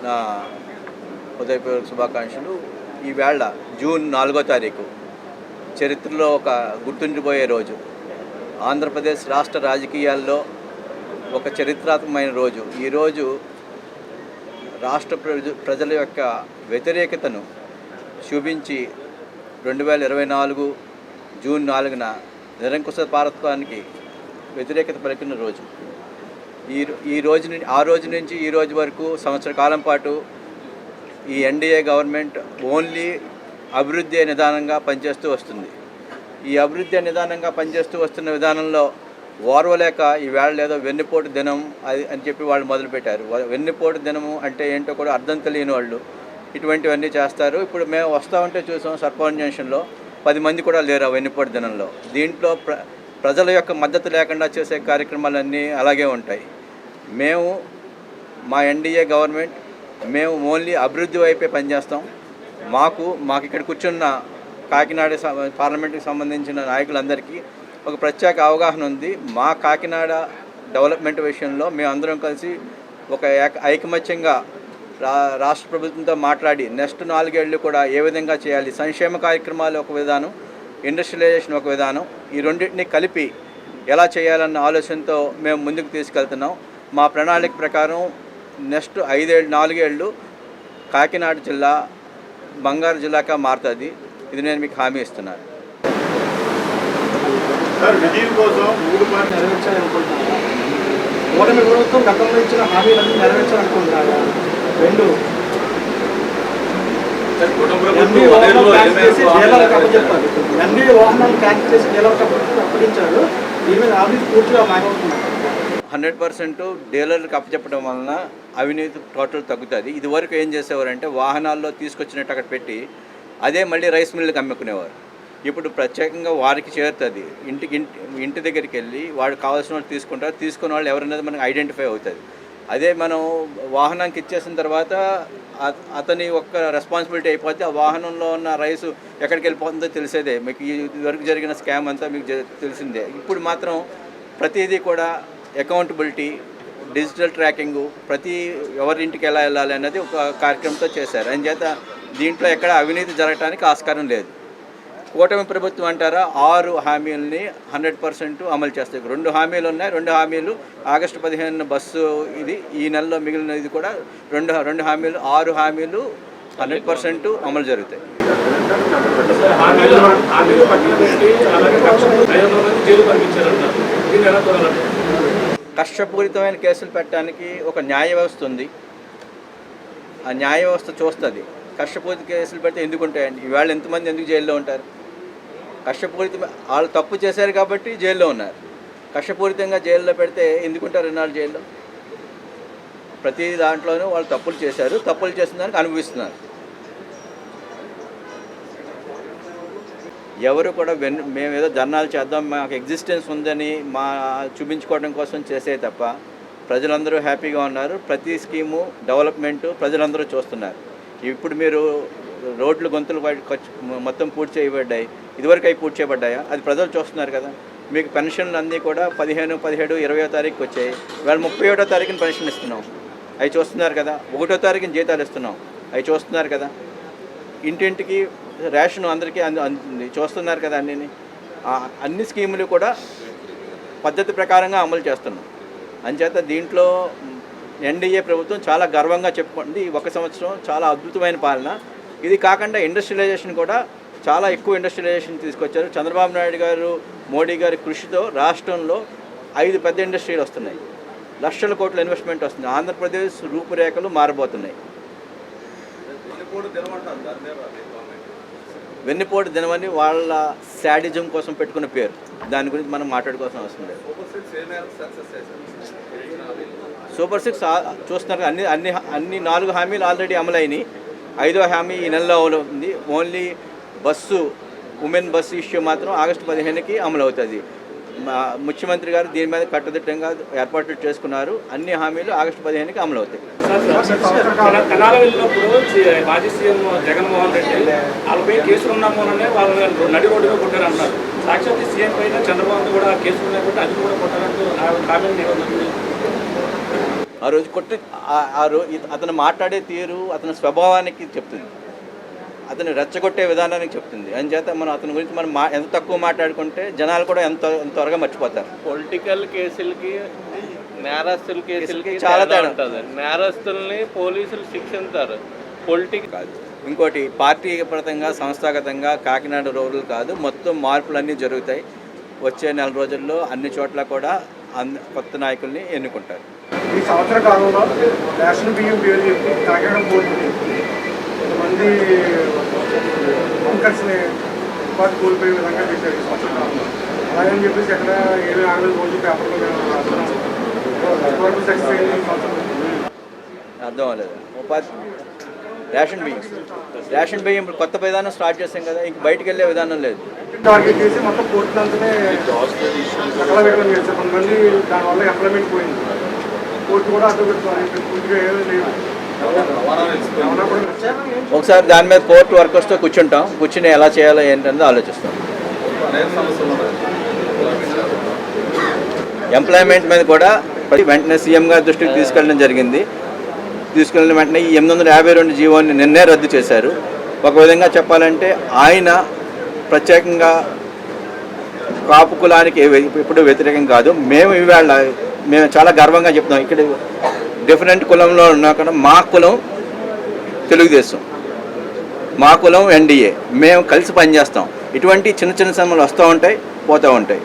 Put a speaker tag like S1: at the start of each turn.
S1: నా హృదయపూర్వక శుభాకాంక్షలు. ఈవేళ జూన్ 4వ తారీఖు చరిత్రలో ఒక గుర్తుండిపోయే రోజు. ఆంధ్రప్రదేశ్ రాష్ట్ర రాజకీయాల్లో ఒక చరిత్రాత్మకమైన రోజు. ఈరోజు రాష్ట్ర ప్రజల యొక్క వ్యతిరేకతను చూపించి 2024 జూన్ 4న నిరంకుశ పాలత్వానికి వ్యతిరేకత పలికిన రోజు. ఆ రోజు నుంచి ఈ రోజు వరకు సంవత్సర కాలం పాటు ఈ ఎన్డీఏ గవర్నమెంట్ ఓన్లీ అభివృద్ధి నిదానంగా పనిచేస్తూ వస్తుంది. ఈ అభివృద్ధి నిదానంగా పనిచేస్తూ వస్తున్న విధానంలో ఓర్వలేక ఈవేళ ఏదో వెన్నుపోటు దినం అని చెప్పి వాళ్ళు మొదలుపెట్టారు. వెన్నుపోటు దినము అంటే ఏంటో కూడా అర్థం తెలియని వాళ్ళు ఇటువంటివన్నీ చేస్తారు. ఇప్పుడు మేము వస్తూ ఉంటే చూసాం సర్పంచ్ జంక్షన్లో 10 మంది కూడా లేరు ఆ వెన్నుపోటు దినంలో. దీంట్లో ప్రజల యొక్క మద్దతు లేకుండా చేసే కార్యక్రమాలన్నీ అలాగే ఉంటాయి. మేము మా ఎన్డీఏ గవర్నమెంట్ మేము ఓన్లీ అభివృద్ధి వైపే పనిచేస్తాం. మాకు ఇక్కడ కూర్చున్న కాకినాడ పార్లమెంట్కి సంబంధించిన నాయకులందరికీ ఒక ప్రత్యేక అవగాహన ఉంది. మా కాకినాడ డెవలప్మెంట్ విషయంలో మేమందరం కలిసి ఒక ఐకమత్యంగా రాష్ట్ర ప్రభుత్వంతో మాట్లాడి నెక్స్ట్ 4 ఏళ్ళు కూడా ఏ విధంగా చేయాలి, సంక్షేమ కార్యక్రమాలు ఒక విధానం, ఇండస్ట్రియలైజేషన్ ఒక విధానం, ఈ రెండింటిని కలిపి ఎలా చేయాలన్న ఆలోచనతో మేము ముందుకు తీసుకెళ్తున్నాం. మా ప్రణాళిక ప్రకారం నెక్స్ట్ 4 ఏళ్ళు కాకినాడ జిల్లా బంగారు జిల్లాగా మారుతుంది. ఇది నేను మీకు హామీ ఇస్తున్నాను.
S2: ఓటమి ప్రభుత్వం గతంలో ఇచ్చిన హామీలన్నీ నెరవేర్చాలనుకుంటున్నారు. 2 ఎన్డీఏ వాహనాలు క్యాన్సిల్ చేసి డీలర్లకు అప్పగించారు. దీని మీద అవినీతి పూర్తిగా మాయమవుతున్నారు.
S1: 100% డీలర్లకు అప్పచెప్పడం వలన అవినీతి టోటల్ తగ్గుతుంది. ఇదివరకు ఏం చేసేవారంటే వాహనాల్లో తీసుకొచ్చినట్టు అక్కడ పెట్టి అదే మళ్ళీ రైస్ మిల్లుకి అమ్ముకునేవారు. ఇప్పుడు ప్రత్యేకంగా వారికి చేరుతుంది. ఇంటి దగ్గరికి వెళ్ళి వాడు కావాల్సిన వాళ్ళు తీసుకుంటారు. తీసుకున్న వాళ్ళు ఎవరనేది మనకు ఐడెంటిఫై అవుతుంది. అదే మనం వాహనానికి ఇచ్చేసిన తర్వాత అతని ఒక్క రెస్పాన్సిబిలిటీ అయిపోతే ఆ వాహనంలో ఉన్న రైసు ఎక్కడికి వెళ్ళిపోతుందో తెలిసేదే. మీకు ఇదివరకు జరిగిన స్కామ్ అంతా మీకు తెలిసిందే. ఇప్పుడు మాత్రం ప్రతిదీ కూడా అకౌంటబిలిటీ, డిజిటల్ ట్రాకింగు, ఎవరింటికి ఎలా వెళ్ళాలి అన్నది ఒక కార్యక్రమంతో చేశారు. అందుచేత దీంట్లో ఎక్కడ అవినీతి జరగడానికి ఆస్కారం లేదు. కూటమి ప్రభుత్వం అంటారా 6 హామీలని 100% అమలు చేస్తాయి. 2 హామీలు ఉన్నాయి. 2 హామీలు ఆగస్టు 15 బస్సు ఇది, ఈ నెలలో మిగిలిన ఇది కూడా 2 హామీలు, 6 హామీలు 100% అమలు జరుగుతాయి. కష్టపూరితమైన కేసులు పెట్టడానికి ఒక న్యాయ వ్యవస్థ ఉంది. ఆ న్యాయ వ్యవస్థ చూస్తుంది. కష్టపూరిత కేసులు పెడితే ఎందుకు ఉంటాయండి? ఇవాళ ఎంతమంది ఎందుకు జైల్లో ఉంటారు? కష్టపూరిత వాళ్ళు తప్పు చేశారు కాబట్టి జైల్లో ఉన్నారు. కష్టపూరితంగా జైల్లో పెడితే ఎందుకుంటారు ఇన్నాళ్ళు జైల్లో? ప్రతి దాంట్లోనూ వాళ్ళు తప్పులు చేశారు. తప్పులు చేసిన దానికి అనుభవిస్తున్నారు. ఎవరు కూడా మేమేదో ధర్నాలు చేద్దాం, మాకు ఎగ్జిస్టెన్స్ ఉందని చూపించుకోవడం కోసం చేసే తప్ప ప్రజలందరూ హ్యాపీగా ఉన్నారు. ప్రతి స్కీము డెవలప్మెంటు ప్రజలందరూ చూస్తున్నారు. ఇప్పుడు మీరు రోడ్లు గొంతులు మొత్తం పూర్తి చేయబడ్డాయి. ఇదివరకు అవి పూర్తి చేయబడ్డాయా? అది ప్రజలు చూస్తున్నారు కదా. మీకు పెన్షన్లు అన్నీ కూడా 15, 17, 20వ తారీఖుకి వచ్చాయి. ఇవాళ 31వ తారీఖున పెన్షన్ ఇస్తున్నాం. అవి చూస్తున్నారు కదా. 1వ తారీఖున జీతాలు ఇస్తున్నాం. అవి చూస్తున్నారు కదా. ఇంటింటికి రేషన్ అందరికీ అందుతుంది. చూస్తున్నారు కదా. అన్ని స్కీములు కూడా పద్ధతి ప్రకారంగా అమలు చేస్తున్నాం. అంచేత దీంట్లో ఎన్డీఏ ప్రభుత్వం చాలా గర్వంగా చెప్పుకుంది. ఈ 1 సంవత్సరం చాలా అద్భుతమైన పాలన. ఇది కాకుండా ఇండస్ట్రియలైజేషన్ కూడా చాలా ఎక్కువ ఇండస్ట్రియలైజేషన్ తీసుకొచ్చారు. చంద్రబాబు నాయుడు గారు, మోడీ గారి కృషితో రాష్ట్రంలో 5 పెద్ద ఇండస్ట్రీలు వస్తున్నాయి. లక్షల కోట్ల ఇన్వెస్ట్మెంట్ వస్తుంది. ఆంధ్రప్రదేశ్ రూపురేఖలు మారబోతున్నాయి. వెన్నుపోటు దినమని వాళ్ళ శాడిజం కోసం పెట్టుకున్న పేరు. దాని గురించి మనం మాట్లాడుకోవాల్సిన అవసరం లేదు. సూపర్ 6 చూస్తున్నారు. అన్ని 4 హామీలు ఆల్రెడీ అమలైనవి. 5వ హామీ ఈ నెలలో ఉంది. ఓన్లీ ఉమెన్ బస్సు ఇష్యూ మాత్రం ఆగస్టు 15కి అమలు అవుతుంది. ముఖ్యమంత్రి గారు దీని మీద కట్టుదిట్టంగా ఏర్పాట్లు చేసుకున్నారు. అన్ని హామీలు ఆగస్టు 15కి అమలు అవుతాయి.
S2: మాజీ సీఎం జగన్మోహన్ రెడ్డి వాళ్ళపై కేసులు ఉన్నామోననే వాళ్ళు నడి రోడ్డుగా కొట్టారన్నారు. సాక్షాత్ సీఎం పైన చంద్రబాబు కూడా కేసులు లేకపోతే అది కూడా కొట్టారంటూ కామెంట్
S1: ఆ రోజు కొట్టి అతను మాట్లాడే తీరు అతని స్వభావానికి చెప్తుంది, అతను రెచ్చగొట్టే విధానానికి చెప్తుంది. అందుచేత మనం అతని గురించి మనం ఎంత తక్కువ మాట్లాడుకుంటే జనాలు కూడా ఎంత త్వరగా మర్చిపోతారు.
S3: పొలిటికల్ కేసులకి నేరస్తుల కేసులకి
S1: చాలా తేడా
S3: ఉంటుంది. నేరస్తుల్ని పోలీసులు శిక్షిస్తారు, పొలిటికల్
S1: కాదు. ఇంకోటి పార్టీపరంగా సంస్థాగతంగా కాకినాడ రూరల్ కాదు, మొత్తం మార్పులన్నీ జరుగుతాయి. వచ్చే నెల రోజుల్లో అన్ని చోట్ల కూడా కొత్త నాయకుల్ని ఎన్నుకుంటారు.
S4: ఈ సంవత్సర కాలంలో రేషన్ బియ్యం పేరు చెప్పి కాకినాడ పోతుంది కొంతమంది వర్కర్స్ని ఉపాధి కోల్పోయే విధంగా చేశారు ఈ సంవత్సర కాలంలో. అలాగని చెప్పేసి ఎక్కడ ఏమీ ఆగలేదు, రోజు పేపర్లో మేము రాస్తున్నాం. ఎంతవరకు సక్సెస్ అయింది ఈ సంవత్సరం?
S1: అర్థం అవ్వలేదు. ఉపాధి రేషన్ బియ్యం ఇప్పుడు కొత్త విధానం స్టార్ట్ చేసాం కదా, ఇంక బయటకు వెళ్ళే విధానం లేదు.
S4: టార్గెట్ చేసి మొత్తం కోర్టులంతనే సకల విధంగా చేశారు. కొంతమంది దానివల్ల ఎంప్లాయ్మెంట్ పోయింది. కోర్టు కూడా అడ్డు పెట్టుకోవాలి, పూర్తిగా ఏమీ లేదు.
S1: ఒకసారి దాని మీద కోర్టు వర్కర్స్తో కూర్చుని ఎలా చేయాలో ఏంటనేది ఆలోచిస్తాం. ఎంప్లాయ్మెంట్ మీద కూడా వెంటనే సీఎం గారి దృష్టికి తీసుకెళ్ళడం జరిగింది. తీసుకెళ్ళిన వెంటనే ఈ 852 జీవోని నిన్నే రద్దు చేశారు. ఒక విధంగా చెప్పాలంటే ఆయన ప్రత్యేకంగా కాపు కులానికి ఎప్పుడు వ్యతిరేకం కాదు. మేము చాలా గర్వంగా చెప్తాం, ఇక్కడ డిఫరెంట్ కులంలో ఉన్నా కూడా మా కులం తెలుగుదేశం, మా కులం ఎన్డీఏ, మేము కలిసి పనిచేస్తాం. ఇటువంటి చిన్న చిన్న సమస్యలు వస్తూ ఉంటాయి, పోతూ ఉంటాయి.